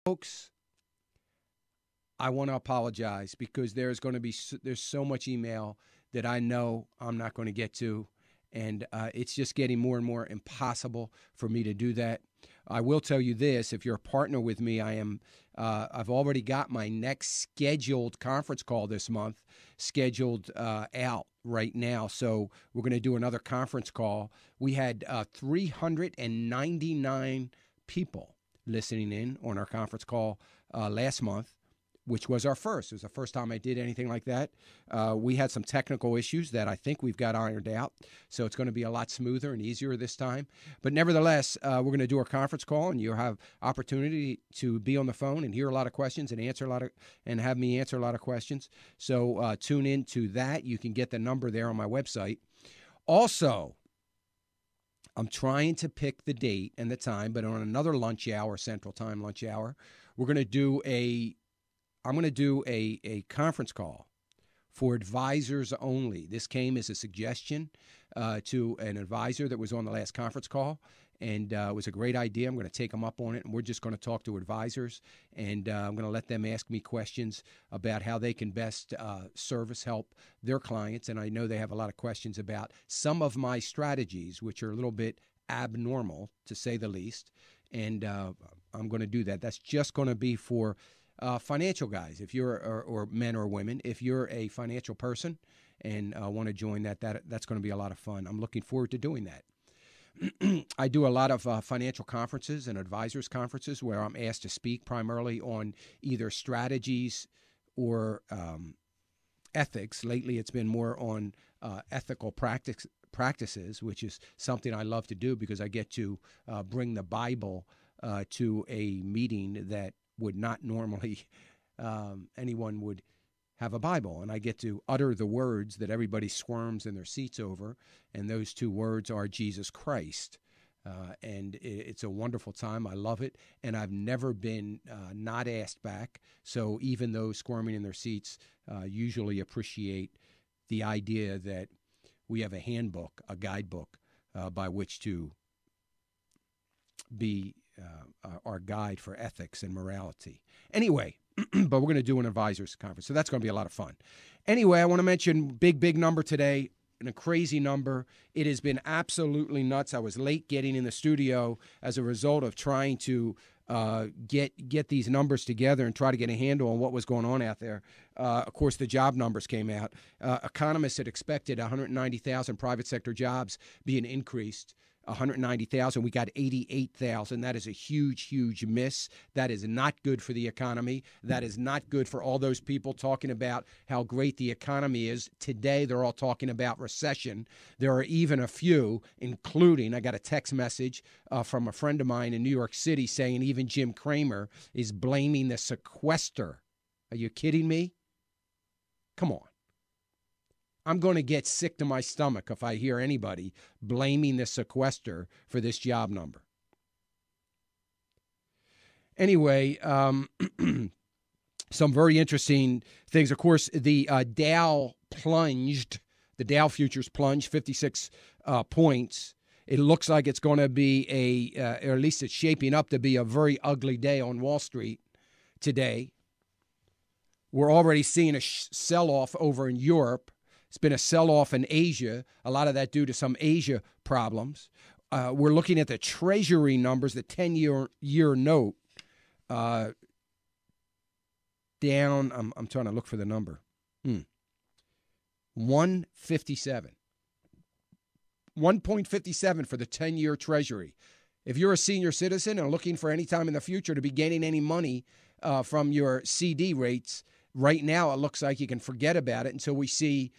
Folks, I want to apologize because there's going to be there's so much email that I know I'm not going to get to, and it's just getting more and more impossible for me to do that. I will tell you this: if you're a partner with me, I've already got my next scheduled conference call this month scheduled out right now. So we're going to do another conference call. We had 399 people listening in on our conference call last month, which was our first. It was the first time I did anything like that. We had some technical issues that I think we've got ironed out, so it's going to be a lot smoother and easier this time. But nevertheless, we're going to do our conference call, and you'll have opportunity to be on the phone and hear a lot of questions and have me answer a lot of questions. So tune in to that. You can get the number there on my website. Also, I'm trying to pick the date and the time, but on another lunch hour, Central Time lunch hour, I'm going to do a conference call for advisors only. This came as a suggestion to an advisor that was on the last conference call, and it was a great idea. I'm going to take them up on it, and we're just going to talk to advisors, and I'm going to let them ask me questions about how they can best help their clients. And I know they have a lot of questions about some of my strategies, which are a little bit abnormal, to say the least, and I'm going to do that. That's just going to be for financial guys, if you're or men or women, if you're a financial person and want to join that's going to be a lot of fun. I'm looking forward to doing that. I do a lot of financial conferences and advisors conferences where I'm asked to speak primarily on either strategies or ethics. Lately, it's been more on ethical practices, which is something I love to do because I get to bring the Bible to a meeting that would not normally anyone would have a Bible, and I get to utter the words that everybody squirms in their seats over, and those two words are Jesus Christ. And it's a wonderful time. I love it, and I've never been not asked back. So even those squirming in their seats usually appreciate the idea that we have a handbook, a guidebook by which to be our guide for ethics and morality. Anyway, but we're going to do an advisors conference, so that's going to be a lot of fun. Anyway, I want to mention big number today, and a crazy number. It has been absolutely nuts. I was late getting in the studio as a result of trying to get these numbers together and try to get a handle on what was going on out there. Of course, the job numbers came out. Economists had expected 190,000 private sector jobs being increased. 190,000. We got 88,000. That is a huge miss. That is not good for the economy. That is not good for all those people talking about how great the economy is. Today, they're all talking about recession. There are even a few, including, I got a text message from a friend of mine in New York City saying even Jim Cramer is blaming the sequester. Are you kidding me? Come on. I'm going to get sick to my stomach if I hear anybody blaming the sequester for this job number. Anyway, some very interesting things. Of course, the Dow plunged. The Dow futures plunged 56 points. It looks like it's going to be or at least it's shaping up to be a very ugly day on Wall Street today. We're already seeing a sell-off over in Europe. It's been a sell-off in Asia, a lot of that due to some Asia problems. We're looking at the Treasury numbers, the 10-year note, down. I'm trying to look for the number. 157. 1.57 for the 10-year Treasury. If you're a senior citizen and looking for any time in the future to be gaining any money from your CD rates, right now it looks like you can forget about it until we see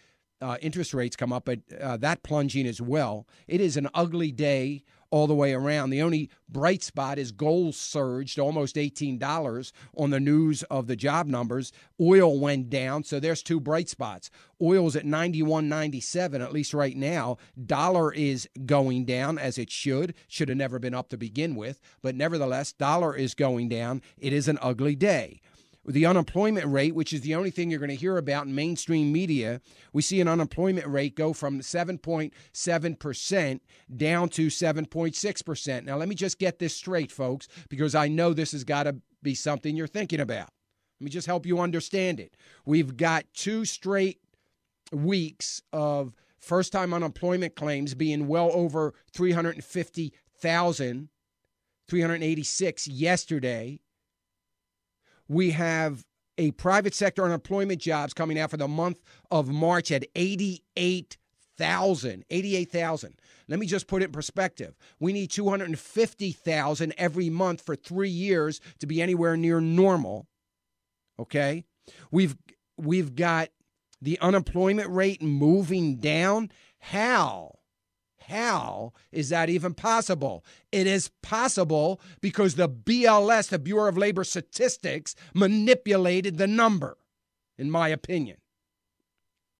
interest rates come up, but that plunging as well. It is an ugly day all the way around. The only bright spot is gold surged almost $18 on the news of the job numbers. Oil went down, so there's two bright spots. Oil's at 91.97, at least right now. Dollar is going down, as it should. Should have never been up to begin with, but nevertheless, dollar is going down. It is an ugly day. The unemployment rate, which is the only thing you're going to hear about in mainstream media, we see an unemployment rate go from 7.7% down to 7.6%. Now, let me just get this straight, folks, because I know this has got to be something you're thinking about. Let me just help you understand it. We've got 2 straight weeks of first-time unemployment claims being well over 350,000, 386 yesterday. We have a private sector unemployment jobs coming out for the month of March at 88,000. Let me just put it in perspective. We need 250,000 every month for 3 years to be anywhere near normal. Okay? We've got the unemployment rate moving down. How is that even possible? It is possible because the BLS, the Bureau of Labor Statistics, manipulated the number, in my opinion.